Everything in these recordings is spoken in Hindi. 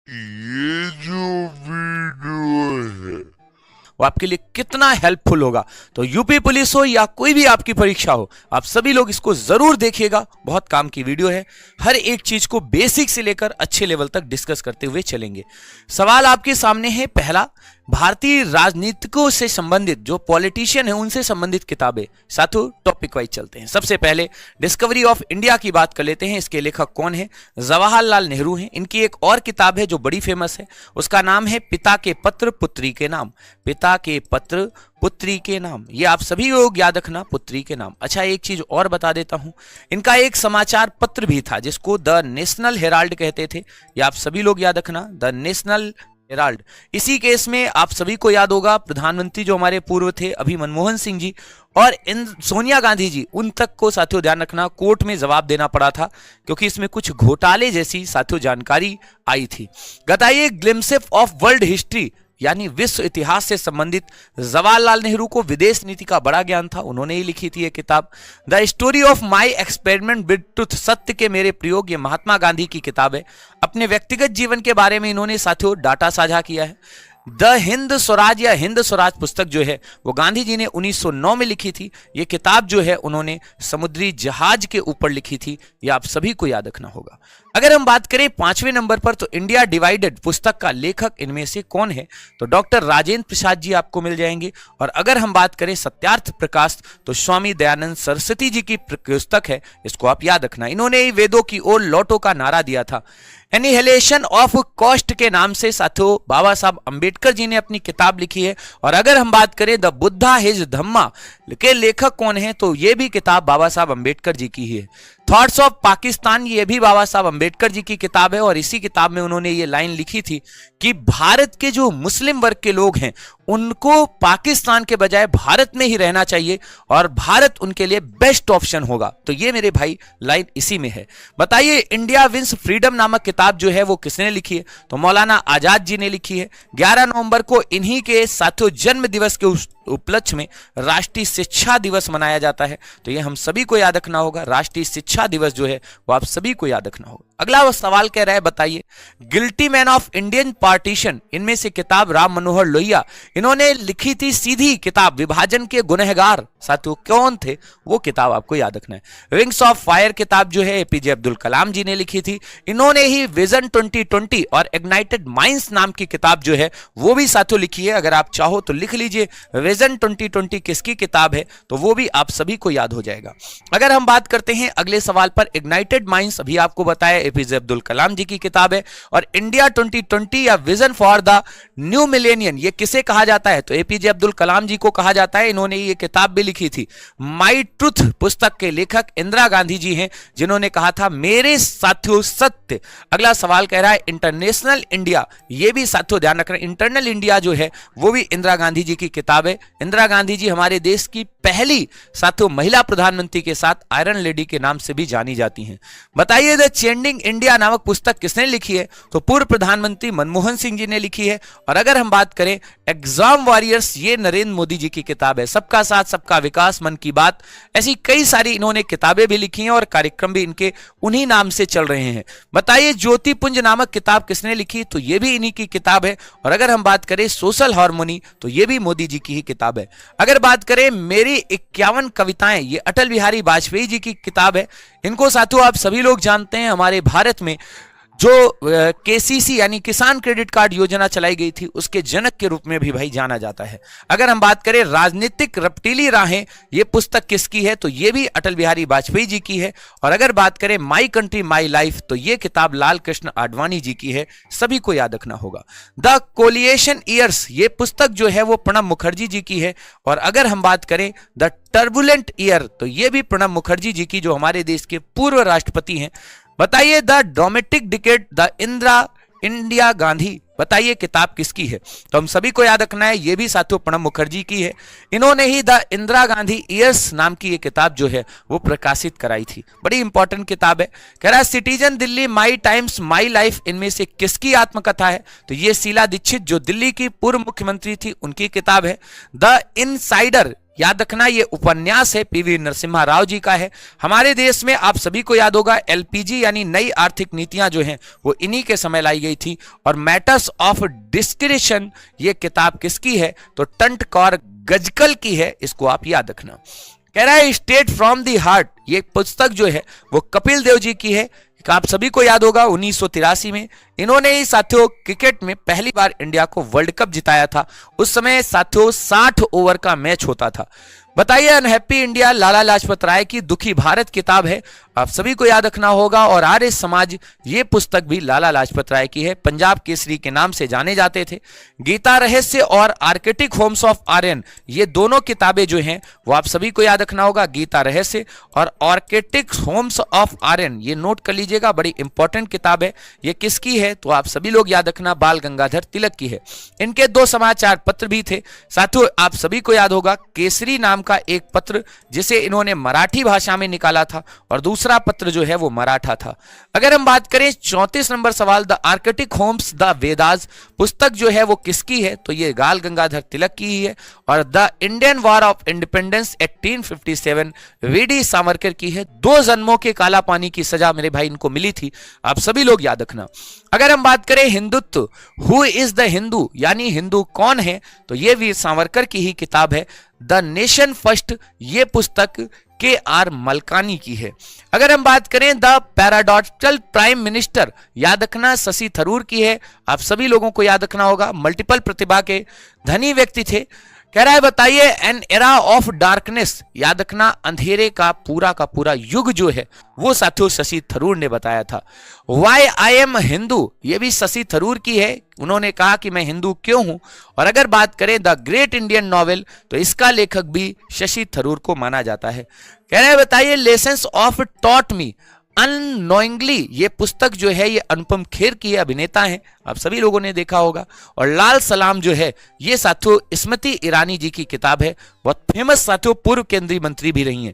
ये जो वीडियो है वो आपके लिए कितना हेल्पफुल होगा। तो यूपी पुलिस हो या कोई भी आपकी परीक्षा हो, आप सभी लोग इसको जरूर देखिएगा। बहुत काम की वीडियो है, हर एक चीज को बेसिक से लेकर अच्छे लेवल तक डिस्कस करते हुए चलेंगे। सवाल आपके सामने है पहला, भारतीय राजनीतिकों से संबंधित जो पॉलिटिशियन है उनसे संबंधित किताबें। साथियों टॉपिक वाइज चलते हैं। सबसे पहले डिस्कवरी ऑफ इंडिया की बात कर लेते हैं। इसके लेखक कौन है? जवाहरलाल नेहरू हैं। इनकी एक और किताब है जो बड़ी फेमस है, उसका नाम है पिता के पत्र पुत्री के नाम। पिता के पत्र पुत्री के नाम, ये आप सभी लोग याद रखना, पुत्री के नाम। अच्छा, एक चीज और बता देता हूं, इनका एक समाचार पत्र भी था जिसको द नेशनल हेराल्ड कहते थे। ये आप सभी लोग याद रखना, द नेशनल हेराल्ड। इसी केस में आप सभी को याद होगा प्रधानमंत्री जो हमारे पूर्व थे अभी मनमोहन सिंह जी और इन सोनिया गांधी जी, उन तक को साथियों ध्यान रखना कोर्ट में जवाब देना पड़ा था क्योंकि इसमें कुछ घोटाले जैसी साथियों जानकारी आई थी। बताइए, ग्लिम्स ऑफ वर्ल्ड हिस्ट्री यानी विश्व इतिहास से संबंधित जवाहरलाल नेहरू को विदेश नीति का बड़ा ज्ञान था, उन्होंने ही लिखी थी ये किताब। The story of my experiment with truth, सत्य के मेरे प्रयोग, ये महात्मा गांधी की किताब है। अपने व्यक्तिगत जीवन के बारे में इन्होंने साथियों डाटा साझा किया है। द हिंद स्वराज या हिंद स्वराज पुस्तक जो है वो गांधी जी ने 1909 में लिखी थी। ये किताब जो है उन्होंने समुद्री जहाज के ऊपर लिखी थी, ये आप सभी को याद रखना होगा। अगर हम बात करें 5वें नंबर पर, तो इंडिया डिवाइडेड पुस्तक का लेखक इनमें से कौन है? तो डॉक्टर राजेंद्र प्रसाद जी आपको मिल जाएंगे। और अगर हम बात करें सत्यार्थ प्रकाश, तो स्वामी दयानंद सरस्वती जी की पुस्तक है, इसको आप याद रखना। इन्होंने ही वेदों की ओर लौटो का नारा दिया था। एनिहिलेशन ऑफ कॉस्ट के नाम से साथियों बाबा साहब अंबेडकर जी ने अपनी किताब लिखी है। और अगर हम बात करें द बुद्धा हिज धम्मा के लेखक कौन है, तो ये भी किताब बाबा साहब अंबेडकर जी की ही है। थॉट्स ऑफ पाकिस्तान, ये भी बाबा साहब अंबेडकर जी की किताब है। और इसी किताब में उन्होंने ये लाइन लिखी थी कि भारत के जो मुस्लिम वर्ग के लोग हैं उनको पाकिस्तान के बजाय भारत में ही रहना चाहिए और भारत उनके लिए बेस्ट ऑप्शन होगा। तो ये मेरे भाई लाइन इसी में है। बताइए, इंडिया विंस फ्रीडम नामक किताब जो है वो किसने लिखी है? तो मौलाना आजाद जी ने लिखी है। 11 नवंबर को इन्हीं के साथियों जन्म दिवस के उपलक्ष्य में राष्ट्रीय शिक्षा दिवस मनाया जाता है। तो ये हम सभी को याद रखना होगा, राष्ट्रीय शिक्षा दिवस जो है वो आप सभी को याद रखना होगा। अगला वो सवाल कह रहा है, बताइए, guilty man of Indian partition, इनमें से किताब राम मनोहर लोहिया, इन्होंने लिखी थी सीधी किताब विभाजन के गुनहगार। साथियों कौन थे? वो किताब आपको याद रखना है। विंग्स ऑफ फायर किताब जो है एपीजे अब्दुल कलाम जी ने लिखी थी। इन्होंने ही विजन 2020 और इग्नाइटेड माइंड्स नाम की किताब जो है वो भी साथियों लिखी है। अगर आप चाहो तो लिख लीजिए विजन 2020 किसकी किताब है, तो वो भी आप सभी को याद हो जाएगा। अगर हम बात करते हैं अगले सवाल पर, इग्नाइटेड माइंड्स अभी आपको बताया एपीजे अब्दुल कलाम जी की किताब है। और इंडिया 2020 या vision for the new millennium, ये किसे कहा जाता है? तो एपीजे अब्दुल कलाम जी को कहा जाता है। इन्होंने ये किताब भी लिखी थी। माई ट्रुथ पुस्तक के लेखक इंदिरा गांधी जी हैं, जिन्होंने कहा था मेरे साथियों सत्य। अगला सवाल कह रहा है इंटरनेशनल इंडिया, ये भी साथियों ध्यान रखना, इंटरनल इंडिया जो है वो भी इंदिरा गांधी जी की किताब है। इंदिरा गांधी जी हमारे देश की पहली साथियों महिला प्रधानमंत्री के साथ आयरन लेडी के नाम से भी जानी जाती हैं। बताइए, द चेंजिंग इंडिया नामक पुस्तक किसने लिखी है? तो पूर्व प्रधानमंत्री मनमोहन सिंह जी ने लिखी है। और अगर हम बात करें एग्जाम वॉरियर्स, ये नरेंद्र मोदी जी की किताब है। सबका साथ सबका विकास, मन की बात, ऐसी कई सारी इन्होंने किताबें भी लिखी हैं और कार्यक्रम भी इनके उन्हीं नाम से चल रहे हैं। बताइए, ज्योतिपुंज नामक किताब किसने लिखी? तो ये भी इन्हीं की किताब है। और अगर हम बात करें सोशल हार्मोनी, तो ये भी मोदी जी की ही किताब है। अगर बात करें मेरी 51 कविताएं, ये अटल बिहारी वाजपेयी जी की किताब है। इनको साथियों आप सभी लोग जानते हैं, हमारे भारत में जो केसीसी यानी किसान क्रेडिट कार्ड योजना चलाई गई थी उसके जनक के रूप में भी भाई जाना जाता है। अगर हम बात करें राजनीतिक रपटीली राहें, ये पुस्तक किसकी है? तो ये भी अटल बिहारी वाजपेयी जी की है। और अगर बात करें माई कंट्री माई लाइफ, तो ये किताब लाल कृष्ण आडवाणी जी की है, सभी को याद रखना होगा। द कोलिएशन ईयर्स, ये पुस्तक जो है वो प्रणब मुखर्जी जी की है। और अगर हम बात करें द टर्बुलेंट ईयर, तो ये भी प्रणब मुखर्जी जी की, जो हमारे देश के पूर्व राष्ट्रपति हैं। बताइए, the dramatic decade the India Gandhi, बताइए किताब किसकी है? तो हम सभी को याद रखना है, ये भी साथियों प्रणब मुखर्जी की है। इन्होंने ही द इंदिरा गांधी ईयर्स नाम की ये किताब जो है वो प्रकाशित कराई थी। बड़ी इंपॉर्टेंट किताब है। कह रहा है citizen Delhi, my times, my life, इनमें से किसकी आत्मकथा है? तो ये शीला दीक्षित जो दिल्ली की पूर्व मुख्यमंत्री थी उनकी किताब है। द इनसाइडर, याद रखना ये उपन्यास है, पीवी नरसिम्हा राव जी का है। हमारे देश में आप सभी को याद होगा एलपीजी यानी नई आर्थिक नीतियां जो हैं वो इन्हीं के समय लाई गई थी। और मैटर्स ऑफ डिस्क्रिशन ये किताब किसकी है, तो टंट कौर गजकल की है, इसको आप याद रखना। कह रहा है स्टेट फ्रॉम द हार्ट, ये पुस्तक जो है वो कपिल देव जी की है। आप सभी को याद होगा 1983 में इन्होंने ही साथियों क्रिकेट में पहली बार इंडिया को वर्ल्ड कप जिताया था। उस समय साथियों 60 ओवर का मैच होता था। बताइए अनहैप्पी इंडिया लाला लाजपत राय की दुखी भारत किताब है, आप सभी को याद रखना होगा। और आर्य समाज ये पुस्तक भी लाला लाजपत राय की है, पंजाब केसरी के नाम से जाने जाते थे। गीता रहस्य और आर्किटिक होम्स ऑफ आर्यन ये दोनों किताबें जो हैं वो आप सभी को याद रखना होगा। गीता रहस्य और आर्किटिक होम्स ऑफ आर्यन ये नोट कर लीजिएगा, बड़ी इंपॉर्टेंट किताब है। ये किसकी है, तो आप सभी लोग याद रखना बाल गंगाधर तिलक की है। इनके 2 समाचार पत्र भी थे साथियों, आप सभी को याद होगा केसरी नाम का एक पत्र जिसे इन्होंने मराठी भाषा में निकाला था और दूसरा पत्र जो है वो मराठा था। अगर हम बात करें 34 नंबर सवाल, the Arctic homes the Vedas पुस्तक जो है वो किसकी है, तो ये बाल गंगाधर तिलक की ही है। और the Indian war of independence 1857 V D Savarkar की है। 2 जन्मों के काला पानी की सजा मेरे भाई इनको मिली थी, आप सभी लोग याद रखना। अगर हम बात करें Hindutva, who is the Hindu यानी हिंदू कौन है, तो ये वीर सावरकर की ही किताब है। द नेशन फर्स्ट ये पुस्तक के.आर. मलकानी की है। अगर हम बात करें द पैराडॉक्सल प्राइम मिनिस्टर, याद रखना शशि थरूर की है, आप सभी लोगों को याद रखना होगा। मल्टीपल प्रतिभा के धनी व्यक्ति थे। कह रहा है बताइए एन एरा ऑफ डार्कनेस, याद रखना अंधेरे का पूरा युग जो है वो साथियों शशि थरूर ने बताया था। वाई आई एम हिंदू ये भी शशि थरूर की है, उन्होंने कहा कि मैं हिंदू क्यों हूं। और अगर बात करें द ग्रेट इंडियन नॉवेल तो इसका लेखक भी शशि थरूर को माना जाता है। कह रहे हैं बताइए lessons of taught me unknowingly ये पुस्तक जो है ये अनुपम खेर की है, अभिनेता हैं, आप सभी लोगों ने देखा होगा। और लाल सलाम जो है ये साथियों स्मृति ईरानी जी की किताब है, बहुत फेमस साथियों, पूर्व केंद्रीय मंत्री भी रही हैं।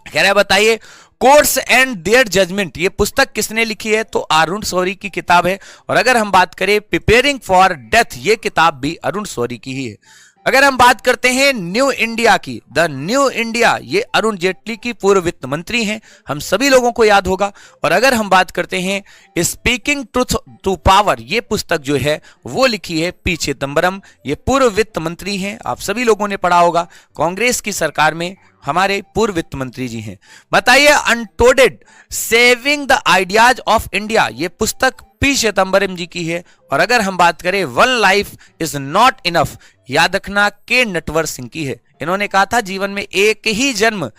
कह रहा है बताइए कोर्ट्स एंड देयर जजमेंट ये पुस्तक किसने लिखी है, तो अरुण शौरी की किताब है। और अगर हम बात करें प्रिपेयरिंग फॉर डेथ ये किताब भी अरुण शौरी की ही है। अगर हम बात करते हैं न्यू इंडिया की, द न्यू इंडिया ये अरुण जेटली की पूर्व वित्त मंत्री हैं, हम सभी लोगों को याद होगा। और अगर हम बात करते हैं स्पीकिंग ट्रुथ टू पावर ये पुस्तक जो है वो लिखी है पी चिदम्बरम, ये पूर्व वित्त मंत्री हैं, आप सभी लोगों ने पढ़ा होगा, कांग्रेस की सरकार में हमारे पूर्व वित्त मंत्री जी हैं। बताइए untold saving the ideas of India ये पुस्तक पी चिदम्बरम जी की है। और अगर हम बात करें one life is not enough याद रखना के नटवर सिंह की है। इन्होंने कहा था जीवन में एक ही जन्म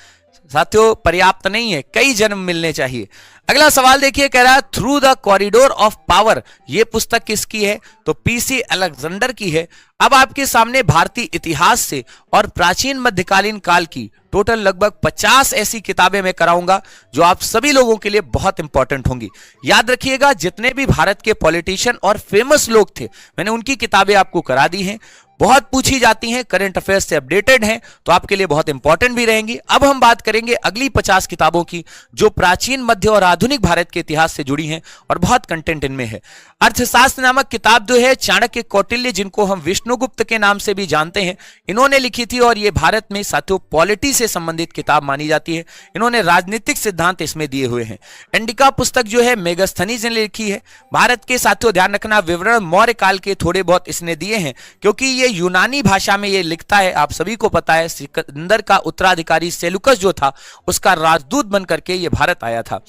साथियों पर्याप्त नहीं है, कई जन्म मिलने चाहिए। अगला सवाल देखिए, कह रहा है through the corridor of power ये पुस्तक किसकी है, तो पीसी अलेक्जेंडर की है। अब आपके सामने भारतीय इतिहास से और प्राचीन मध्यकालीन काल की टोटल लगभग 50 ऐसी किताबें मैं कराऊंगा जो आप सभी लोगों के लिए बहुत इंपॉर्टेंट होंगी। याद रखिएगा जितने भी भारत के पॉलिटिशियन और फेमस लोग थे मैंने उनकी किताबें आपको करा दी हैं, बहुत पूछी जाती हैं, करंट अफेयर्स से अपडेटेड हैं, तो आपके लिए बहुत इंपॉर्टेंट भी रहेंगी। अब हम बात करेंगे अगली 50 किताबों की जो प्राचीन मध्य और आधुनिक भारत के इतिहास से जुड़ी हैं और बहुत कंटेंट इनमें है। अर्थशास्त्र नामक किताब जो है चाणक्य कौटिल्य जिनको हम विष्णुगुप्त के नाम से भी जानते हैं इन्होंने लिखी थी और ये भारत में साथियों पॉलिटी से संबंधित किताब मानी जाती है। इन्होंने राजनीतिक सिद्धांत इसमें दिए हुए हैं। इंडिका पुस्तक जो है मेगास्थनीज ने लिखी है। भारत के साथियों ध्यान रखना विवरण मौर्य काल के थोड़े बहुत इसने दिए हैं क्योंकि ये यूनानी भाषा में ये लिखता है। आप सभी को पता है सिकंदर का उत्तराधिकारी सेलुकस जो था उसका राजदूत बन करके ये भारत आया था।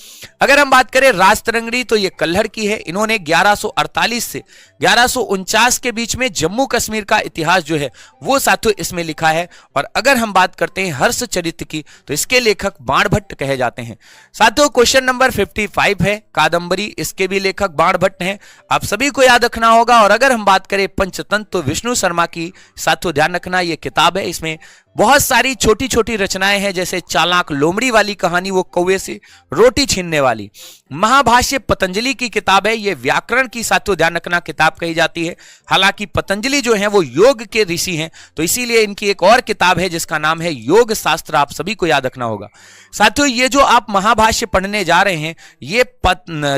अगर हम बात करें राजतरंगिणी तो ये कल्हड़ की है। इन्होंने 1148 से 1149 के बीच में जम्मू कश्मीर का इतिहास जो है वो साथियों इसमें लिखा है। और अगर हम बात करते हैं हर्ष चरित्र की तो इसके लेखक बाणभट्ट कहे जाते हैं। साथियों क्वेश्चन नंबर 55 है कादंबरी, इसके भी लेखक बाणभट्ट हैं, आप सभी को याद रखना होगा। और अगर हम बात करें पंचतंत्र तो विष्णु शर्मा की साथियों ध्यान रखना ये किताब है। इसमें बहुत सारी छोटी छोटी रचनाएं हैं जैसे चालाक लोमड़ी वाली कहानी वो कौवे से रोटी छीनने वाली। महाभाष्य पतंजलि की किताब है, ये व्याकरण की साथियों ध्यान रखना किताब कही जाती है। हालांकि पतंजलि जो है वो योग के ऋषि हैं तो इसीलिए इनकी एक और किताब है जिसका नाम है योग शास्त्र, आप सभी को याद रखना होगा। साथियों ये जो आप महाभाष्य पढ़ने जा रहे हैं ये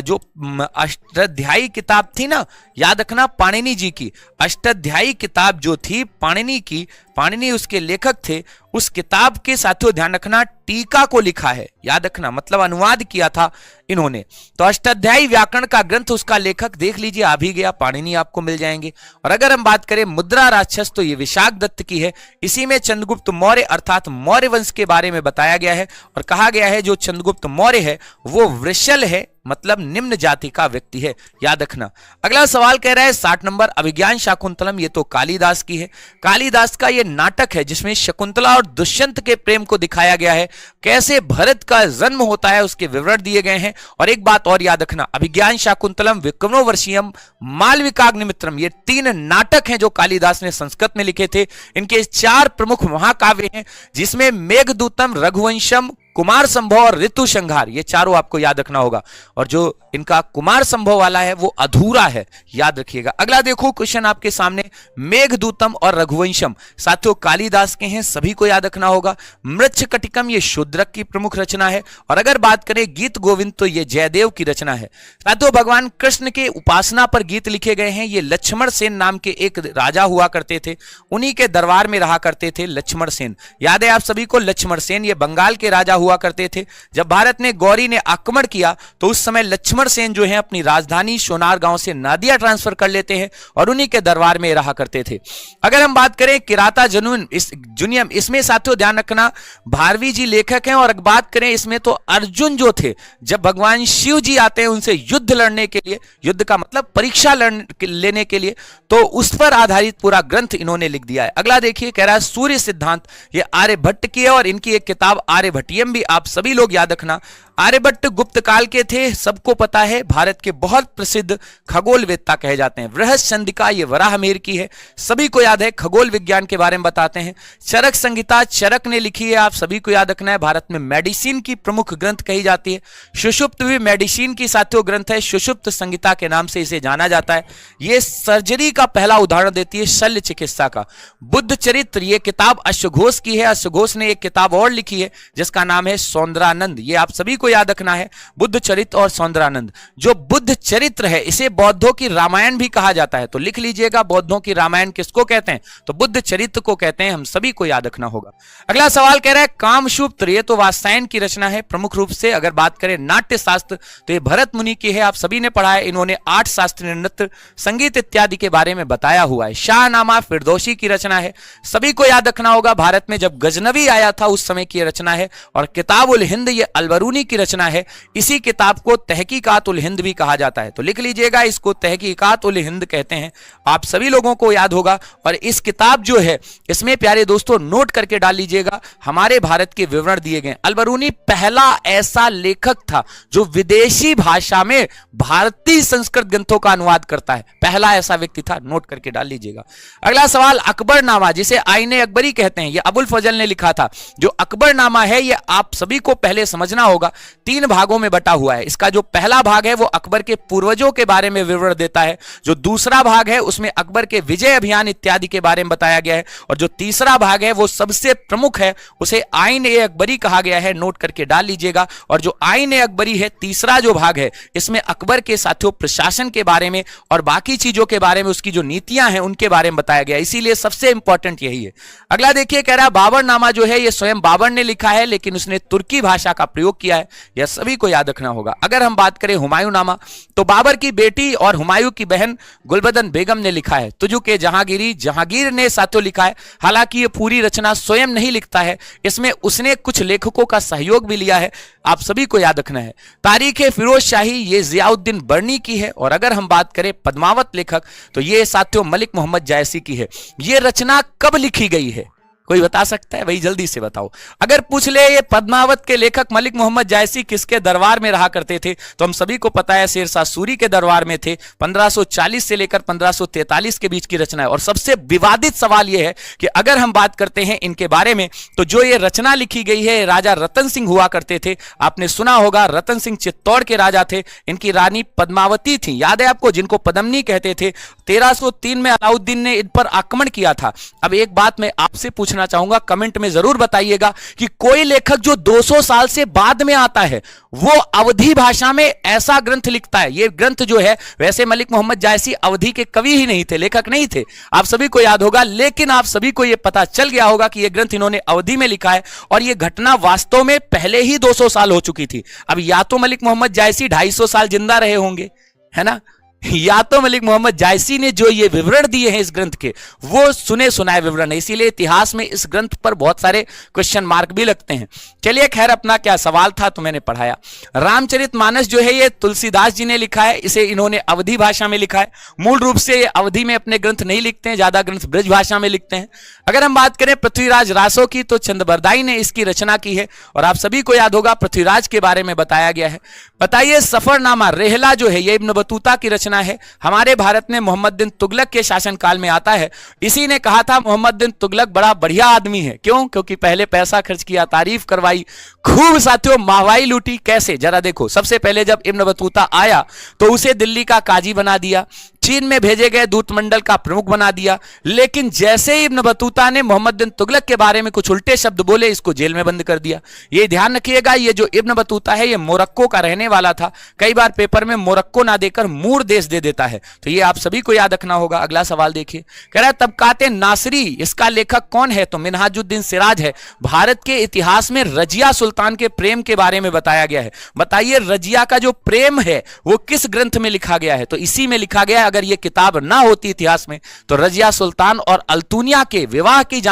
जो अष्टाध्यायी किताब थी ना, याद रखना पाणिनि जी की अष्टाध्यायी किताब जो थी पाणिनि की, पाणिनि उसके लेखक थे, उस किताब के साथियों ध्यान रखना टीका को लिखा है, याद रखना, मतलब अनुवाद किया था इन्होंने। तो अष्टाध्यायी व्याकरण का ग्रंथ उसका लेखक देख लीजिए आ भी गया, पाणिनि आपको मिल जाएंगे। और अगर हम बात करें मुद्रा राक्षस तो ये विशाख दत्त की है। इसी में चंद्रगुप्त मौर्य अर्थात मौर्य वंश के बारे में बताया गया है और कहा गया है जो चंद्रगुप्त मौर्य है वो वृषल है, मतलब निम्न जाति का व्यक्ति है, याद रखना। अगला सवाल कह रहा है 60 नंबर, अभिज्ञान शाकुंतलम, ये तो कालिदास की है। कालिदास का ये नाटक है जिसमें शकुंतला और दुष्यंत के प्रेम को दिखाया गया है, कैसे भरत का जन्म होता है उसके विवरण दिए गए हैं। और एक बात और याद रखना, अभिज्ञान शाकुंतलम, विक्रमोर्वशीयम, मालविकाग्निमित्रम, ये 3 नाटक हैं जो कालिदास ने संस्कृत में लिखे थे। इनके 4 प्रमुख महाकाव्य हैं जिसमें मेघदूतम, रघुवंशम, कुमार संभव और ऋतु संहार, ये चारों आपको याद रखना होगा। और जो इनका कुमार संभव वाला है वो अधूरा है, याद रखिएगा। अगला देखो क्वेश्चन आपके सामने, मेघदूतम और रघुवंशम साथियों कालिदास के हैं, सभी को याद रखना होगा। मृच्छकटिकम ये शूद्रक की प्रमुख रचना है। और अगर बात करें गीत गोविंद तो ये जयदेव की रचना है। साथियों भगवान कृष्ण के उपासना पर गीत लिखे गए हैं। ये लक्ष्मण सेन नाम के एक राजा हुआ करते थे, उन्हीं के दरबार में रहा करते थे लक्ष्मण सेन, याद है आप सभी को लक्ष्मण सेन, ये बंगाल के राजा हुआ करते थे। जब भारत ने गौरी ने आक्रमण किया तो उस समय लक्ष्मण सेन जो है अपनी राजधानी सोनार गांव से नादिया ट्रांसफर कर लेते हैं और उन्हीं के दरबार में रहा करते थे। अगर हम बात करें किराता जुनियम, इसमें साथियों ध्यान रखना भारवी जी लेखक हैं। और बात करें इसमें तो अर्जुन जो थे जब भगवान शिव जी आते हैं उनसे युद्ध लड़ने के लिए, युद्ध का मतलब परीक्षा लेने के लिए, तो उस पर आधारित पूरा ग्रंथ इन्होंने लिख दिया है। अगला देखिए कह रहा है सूर्य सिद्धांत, ये आर्यभट्ट की है और इनकी एक किताब आर्यभट्टियम भी आप सभी लोग याद रखना। आर्यभट्ट गुप्त काल के थे, सबको पता है, भारत के बहुत प्रसिद्ध खगोलवेत्ता कहे जाते हैं। बृहस्पंडिका ये वराहमिहिर की है, सभी को याद है, खगोल विज्ञान के बारे में बताते हैं। चरक संहिता चरक ने लिखी है, आप सभी को याद रखना है, भारत में मेडिसिन की प्रमुख ग्रंथ कही जाती है। सुषुप्त भी मेडिसिन की साथियों ग्रंथ है, सुषुप्त संहिता के नाम से इसे जाना जाता है। ये सर्जरी का पहला उदाहरण देती है, शल्य चिकित्सा का। बुद्ध चरित्र ये किताब अश्वघोष की है, अश्वघोष ने एक किताब और लिखी है जिसका नाम है सौंदरानंद, ये आप सभी को याद रखना है, बुद्ध चरित्र और सौंदरानंद। जो बुद्ध चरित्र है इसे बौद्धों की रामायण भी कहा जाता है, तो लिख लीजिएगा बौद्धों की रामायण किसको कहते हैं, तो बुद्ध चरित्र को कहते हैं, हम सभी को याद रखना होगा। अगला सवाल कह रहा है कामसूत्र, ये तो वात्सायन की रचना है प्रमुख रूप से। अगर बात करें नाट्य शास्त्र तो ये भरत मुनि की है, आप सभी ने पढ़ा है, इन्होंने 8 शास्त्रीय नृत्य, संगीत इत्यादि के बारे में बताया हुआ है। शाहनामा फिरदौसी की रचना है, सभी को याद रखना होगा, भारत में जब गजनवी आया था उस समय की रचना है। और किताब उल हिंद ये अलबरूनी की रचना है, इसी किताब को तहकीकात उल हिंद भी कहा जाता है, तो लिख लीजिएगा इसको तहकीकात उल हिंद कहते हैं, आप सभी लोगों को याद होगा। और इस किताब जो है इसमें प्यारे दोस्तों नोट करके डाल लीजिएगा हमारे भारत के विवरण दिए गए। अलबरूनी पहला ऐसा लेखक था जो विदेशी भाषा में भारतीय संस्कृत ग्रंथों का अनुवाद करता है, पहला ऐसा व्यक्ति था, नोट करके डाल लीजिएगा। अगला सवाल अकबरनामा, जिसे आईने अकबरी कहते हैं, यह अबुल फजल ने लिखा था। जो अकबरनामा है यह आप सभी को पहले समझना होगा, 3 भागों में बटा हुआ है। इसका जो पहला भाग है वो अकबर के पूर्वजों के बारे में विवरण देता है, जो दूसरा भाग है उसमें अकबर के विजय अभियान इत्यादि के बारे में बताया गया है, और जो तीसरा भाग है वो सबसे प्रमुख है, उसे आईने अकबरी कहा गया है, नोट करके डाल लीजिएगा। और जो आईने अकबरी है तीसरा जो भाग है इसमें अकबर के साथियों प्रशासन के बारे में और बाकी चीजों के बारे में, उसकी जो नीतियां हैं उनके बारे में बताया गया, इसीलिए सबसे इंपॉर्टेंट यही है। अगला देखिए कह रहा है बाबरनामा जो है ये स्वयं बाबर ने लिखा है लेकिन उसने तुर्की भाषा का प्रयोग किया है, यह सभी को याद रखना होगा। अगर हम बात करें हुमायूं नामा तो बाबर की बेटी और हुमायूं की बहन गुलबदन बेगम ने लिखा है। तुजु के जहांगीरी, जहांगीर ने साथियों लिखा है, हालांकि ये पूरी रचना स्वयं नहीं लिखता है, इसमें उसने कुछ लेखकों का सहयोग भी लिया है, आप सभी को याद रखना है। तारीख फिरोज शाही ये जियाउद्दीन बर्नी की है। और अगर हम बात करें पद्मावत लेखक तो ये साथियों मलिक मोहम्मद जायसी की है। ये रचना कब लिखी गई है, कोई बता सकता है भाई, जल्दी से बताओ। अगर पूछ ले ये पद्मावत के लेखक मलिक मोहम्मद जायसी किसके दरबार में रहा करते थे, तो हम सभी को पता है शेरशाह सूरी के दरबार में थे। 1540 से लेकर 1543 के बीच की रचना है। और सबसे विवादित सवाल यह है कि अगर हम बात करते हैं इनके बारे में तो जो ये रचना लिखी गई है राजा रतन सिंह हुआ करते थे, आपने सुना होगा, रतन सिंह चित्तौड़ के राजा थे, इनकी रानी पद्मावती थी, याद है आपको, जिनको पद्मनी कहते थे। 1303 में अलाउद्दीन ने इन पर आक्रमण किया था। अब एक बात मैं आपसे पूछना पूछना चाहूंगा, कमेंट में जरूर बताइएगा कि कोई लेखक जो 200 साल से बाद में आता है वो अवधी भाषा में ऐसा ग्रंथ लिखता है। ये ग्रंथ जो है, वैसे मलिक मोहम्मद जायसी अवधी के कवि ही नहीं थे, लेखक नहीं थे, आप सभी को याद होगा, लेकिन आप सभी को यह पता चल गया होगा कि यह ग्रंथ इन्होंने अवधी में लिखा है और यह घटना वास्तव में पहले ही 200 साल हो चुकी थी। अब या तो मलिक मोहम्मद जायसी 250 साल जिंदा रहे होंगे, है ना, या तो मलिक मोहम्मद जायसी ने जो ये विवरण दिए हैं इस ग्रंथ के वो सुने सुनाए विवरण है, इसीलिए इतिहास में इस ग्रंथ पर बहुत सारे क्वेश्चन मार्क भी लगते हैं। चलिए खैर, अपना क्या सवाल था तो मैंने पढ़ाया। रामचरितमानस जो है ये तुलसीदास जी ने लिखा है, इसे इन्होंने अवधी भाषा में लिखा है। मूल रूप से ये अवधी में अपने ग्रंथ नहीं लिखते हैं, ज्यादा ग्रंथ ब्रज भाषा में लिखते हैं। अगर हम बात करें पृथ्वीराज रासो की तो चंद्रबरदाई ने इसकी रचना की है और आप सभी को याद होगा पृथ्वीराज के बारे में बताया गया है। बताइए, सफरनामा रेहला जो है ये इब्न बतूता की रचना है, हमारे भारत में मोहम्मद बिन तुगलक के शासनकाल में आता है। इसी ने कहा था मोहम्मद बिन तुगलक बड़ा बढ़िया आदमी है, क्यों? क्योंकि पहले पैसा खर्च किया, तारीफ करवाई, खूब साथियों महवाई लूटी। कैसे? जरा देखो, सबसे पहले जब इब्न बतूता आया तो उसे दिल्ली का काजी बना दिया, चीन में भेजे गए दूत मंडल का प्रमुख बना दिया, लेकिन जैसे ही इब्न बतूता ने मोहम्मद बिन तुगलक के बारे में कुछ उल्टे शब्द बोले, इसको जेल में बंद कर दिया। ये ध्यान रखिएगा, ये जो इब्न बतूता है ये मोरक्को का रहने वाला था। कई बार पेपर में मोरक्को ना देकर मूर देश दे देता है, तो ये आप सभी को याद रखना होगा। अगला सवाल देखिए, कह रहा है तबकाते नासरी, इसका लेखक कौन है? तो मिन्हाजुद्दीन सिराज है। भारत के इतिहास में रजिया सुल्तान के प्रेम के बारे में बताया गया है। बताइए, रजिया का जो प्रेम है वो किस ग्रंथ में लिखा गया है? तो इसी में लिखा गया है। अगर ये किताब ना होती इतिहास में तो रजिया सुल्तान और अल्तुनिया के विवाह की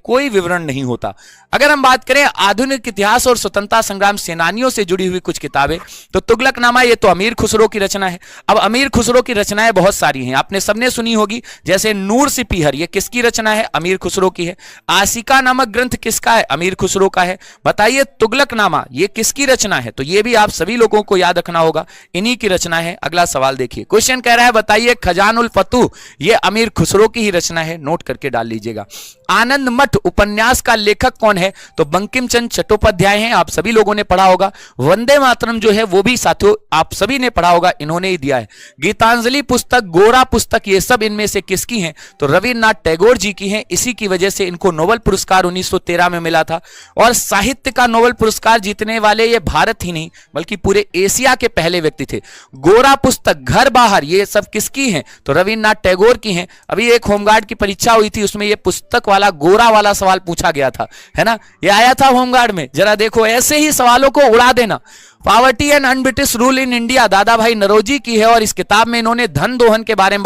कोई विवरण नहीं होता। अगर हम बात करें आधुनिक इतिहास और स्वतंत्रता संग्राम सेनानियों से जुड़ी हुई कुछ किताबें, तो तुगलकनामा ये तो अमीर खुसरो की रचना है। अब अमीर खुसरो की रचनाएं बहुत सारी हैं, आपने सबने सुनी होगी, जैसे नूर सिपीहर, ये किसकी रचना है? अमीर खुसरो की है। आसिका नामक ग्रंथ किसका है? अमीर खुसरो का है। बताइए, तुगलकनामा ये किसकी रचना है? तो ये भी आप सभी लोगों को याद रखना होगा, इन्हीं की रचना है। अगला सवाल देखिए, क्वेश्चन कह रहा है बताइए, खजानुल फतूह ये अमीर खुसरो की ही रचना है, नोट करके डाल लीजिएगा। आनंद मठ उपन्यास का लेखक कौन है? तो बंकिम चंद्र चट्टोपाध्याय हैं, आप सभी लोगों ने पढ़ा होगा। वंदे मातरम जो है वो भी साथियों आप सभी ने पढ़ा होगा, इन्होंने ही दिया है। गीतांजलि पुस्तक, गोरा पुस्तक, ये सब इनमें से किसकी हैं? तो रविन्द्रनाथ टैगोर जी की हैं। इसी की वजह से इनको नोबेल पुरस्कार 1913 में मिला था। और साहित्य का नोबेल पुरस्कार जीतने वाले ये भारत ही नहीं बल्कि पूरे एशिया के पहले व्यक्ति थे। गोरा पुस्तक, घर बाहर, ये सब किसकी हैं? तो रविन्द्रनाथ टैगोर की हैं। अभी एक होमगार्ड की परीक्षा हुई थी, उसमें ये पुस्तक वाला गोरा वाला सवाल पूछा गया था, है ना, ये आया था होमगार्ड में। जरा देखो, ऐसे ही सवालों को उड़ा देना। Poverty and un-British rule in India दादा भाई नरोजी की है और इस किताब में इन्होंने धन दोहन के बारे में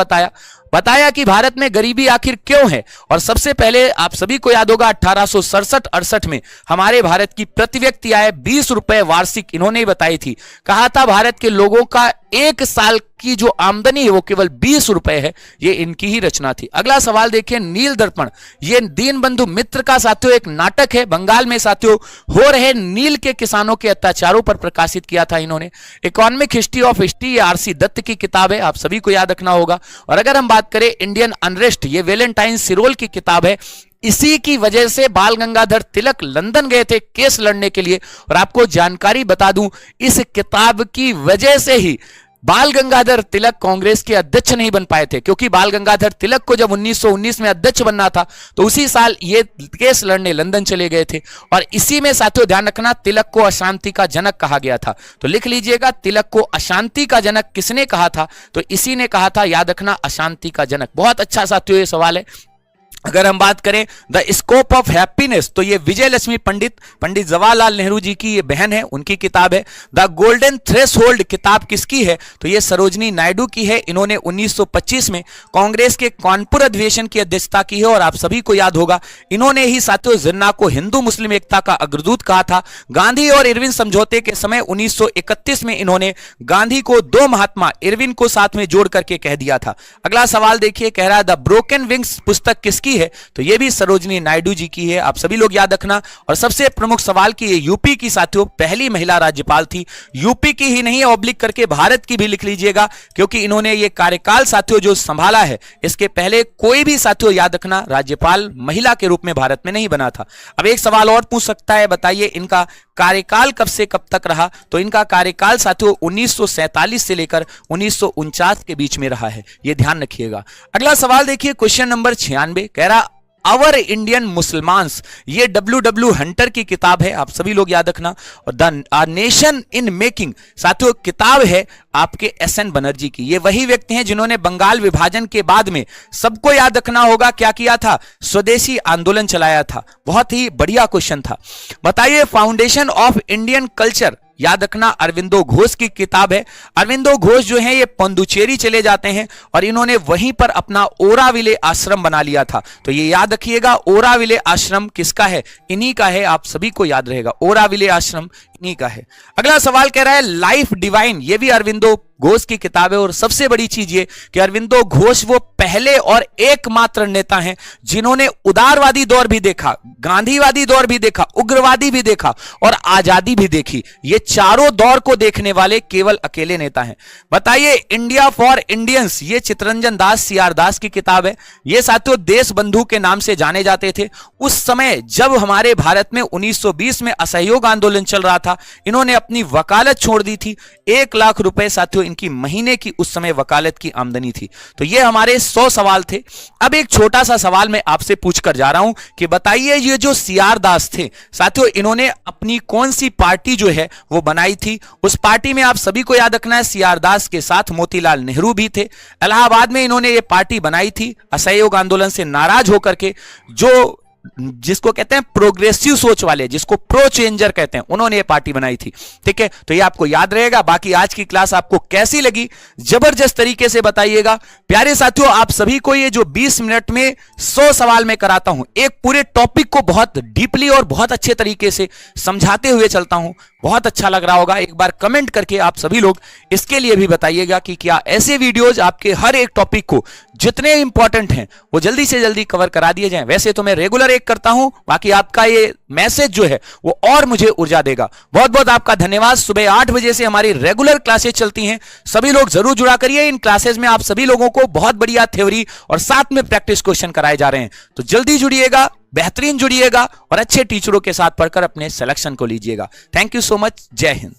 बताया कि भारत में गरीबी आखिर क्यों है। और सबसे पहले आप सभी को याद होगा 1867-68 में हमारे भारत की प्रति व्यक्ति आय 20 रुपए वार्षिक इन्होंने ही बताई थी। कहा था भारत के लोगों का एक साल की जो आमदनी है वो केवल 20 रुपए है, ये इनकी ही रचना थी। अगला सवाल देखिए, नील दर्पण, ये दीनबंधु मित्र का साथियों एक नाटक है, बंगाल में साथियों हो रहे नील के किसानों के अत्याचारों पर प्रकाशित किया था इन्होंने। इकोनॉमिक हिस्ट्री ऑफ हिस्ट्री, ये आरसी दत्त की किताब है, आप सभी को याद रखना होगा। और अगर हम बात करें इंडियन अनरेस्ट, ये वैलेंटाइन सिरोल की किताब है। इसी की वजह से बाल गंगाधर तिलक लंदन गए थे केस लड़ने के लिए। और आपको जानकारी बता दूं, इस किताब की वजह से ही बाल गंगाधर तिलक कांग्रेस के अध्यक्ष नहीं बन पाए थे, क्योंकि बाल गंगाधर तिलक को जब 1919 में अध्यक्ष बनना था तो उसी साल ये केस लड़ने लंदन चले गए थे। और इसी में साथियों ध्यान रखना, तिलक को अशांति का जनक कहा गया था। तो लिख लीजिएगा, तिलक को अशांति का जनक किसने कहा था? तो इसी ने कहा था, याद रखना, अशांति का जनक। बहुत अच्छा साथियों ये सवाल है। अगर हम बात करें द स्कोप ऑफ हैप्पीनेस, तो ये विजय लक्ष्मी पंडित जवाहरलाल नेहरू जी की ये बहन है, उनकी किताब है। द गोल्डन थ्रेशोल्ड किताब किसकी है? तो ये सरोजनी नायडू की है। इन्होंने 1925 में कांग्रेस के कानपुर अधिवेशन की अध्यक्षता की है और आप सभी को याद होगा इन्होंने ही साथियों जिन्ना को हिंदू मुस्लिम एकता का अग्रदूत कहा था। गांधी और इरविन समझौते के समय 1931 में इन्होंने गांधी को दो महात्मा इरविन को साथ में जोड़ करके कह दिया था। अगला सवाल देखिए, कह रहा है द ब्रोकन विंग्स पुस्तक किसकी किसकी है? तो ये भी सरोजिनी नायडू जी की है, आप सभी लोग याद रखना। और सबसे प्रमुख सवाल कि ये यूपी की साथियों पहली महिला राज्यपाल थी। यूपी की ही नहीं, ऑब्लिक करके भारत की भी लिख लीजिएगा, क्योंकि इन्होंने ये कार्यकाल साथियों जो संभाला है, इसके पहले कोई भी साथियों याद रखना राज्यपाल महिला के रूप में भारत में नहीं बना था। अब एक सवाल और पूछ सकता है, बताइए इनका कार्यकाल कब से कब तक रहा? तो इनका कार्यकाल साथियों 1947 से लेकर 1949 के बीच में रहा है, यह ध्यान रखिएगा। अगला सवाल देखिए, क्वेश्चन नंबर 96 कह रहा अवर इंडियन मुसलमान्स, ये W हंटर की किताब है, आप सभी लोग याद रखना। और द नेशन इन मेकिंग साथियों किताब है आपके SN बनर्जी की। ये वही व्यक्ति हैं जिन्होंने बंगाल विभाजन के बाद में, सबको याद रखना होगा क्या किया था, स्वदेशी आंदोलन चलाया था। बहुत ही बढ़िया क्वेश्चन था। बताइए फाउंडेशन ऑफ इंडियन कल्चर, याद रखना अरविंदो घोष की किताब है। अरविंदो घोष जो है ये पंदुचेरी चले जाते हैं और इन्होंने वहीं पर अपना ओराविले आश्रम बना लिया था। तो ये याद रखिएगा, ओराविले आश्रम किसका है? इन्हीं का है, आप सभी को याद रहेगा, ओराविले आश्रम इन्हीं का है। अगला सवाल कह रहा है लाइफ डिवाइन, ये भी अरविंदो घोष की किताब है। और सबसे बड़ी चीज ये कि अरविंदो घोष वो पहले और एकमात्र नेता हैं जिन्होंने उदारवादी दौर भी देखा, गांधीवादी दौर भी देखा, उग्रवादी भी देखा और आजादी भी देखी। ये चारों दौर को देखने वाले केवल अकेले नेता हैं। बताइए इंडिया फॉर इंडियंस, ये चित्तरंजन दास CR दास की किताब है। ये साथियों देश बंधु के नाम से जाने जाते थे। उस समय जब हमारे भारत में 1920 में असहयोग आंदोलन चल रहा था, इन्होंने अपनी वकालत छोड़ दी थी। 1 लाख रुपए साथियों इनकी महीने की उस समय वकालत की आमदनी थी। तो ये हमारे 100 सवाल थे। अब एक छोटा सा सवाल मैं आपसे पूछ कर जा रहा हूं कि बताइए ये जो CR दास थे साथियों, इन्होंने अपनी कौन सी पार्टी जो है वो बनाई थी? उस पार्टी में आप सभी को याद रखना है CR दास के साथ मोतीलाल नेहरू भी थे। इलाहाबाद में इन्होंने ये पार्टी बनाई थी असहयोग आंदोलन से नाराज होकर के, जो जिसको कहते हैं प्रोग्रेसिव सोच वाले, जिसको प्रो चेंजर कहते हैं, उन्होंने ये पार्टी बनाई थी। ठीक है, तो ये आपको याद रहेगा। बाकी आज की क्लास आपको कैसी लगी जबरदस्त तरीके से बताइएगा। प्यारे साथियों, आप सभी को ये जो 20 मिनट में 100 सवाल मैं कराता हूं, एक पूरे टॉपिक को बहुत डीपली और बहुत अच्छे तरीके से समझाते हुए चलता हूं, बहुत अच्छा लग रहा होगा। एक बार कमेंट करके आप सभी लोग इसके लिए भी बताइएगा कि क्या ऐसे वीडियोज आपके हर एक टॉपिक को जितने इंपॉर्टेंट हैं वो जल्दी से जल्दी कवर करा दिए जाएं। वैसे तो मैं रेगुलर एक करता हूं, बाकी आपका ये मैसेज जो है वो और मुझे ऊर्जा देगा। बहुत बहुत आपका धन्यवाद। सुबह 8 बजे से हमारी रेगुलर क्लासेस चलती हैं, सभी लोग जरूर जुड़ा करिए। इन क्लासेस में आप सभी लोगों को बहुत बढ़िया थ्योरी और साथ में प्रैक्टिस क्वेश्चन कराए जा रहे हैं। तो जल्दी जुड़िएगा, बेहतरीन जुड़िएगा और अच्छे टीचरों के साथ पढ़कर अपने सिलेक्शन को लीजिएगा। Thank you so much. जय हिंद।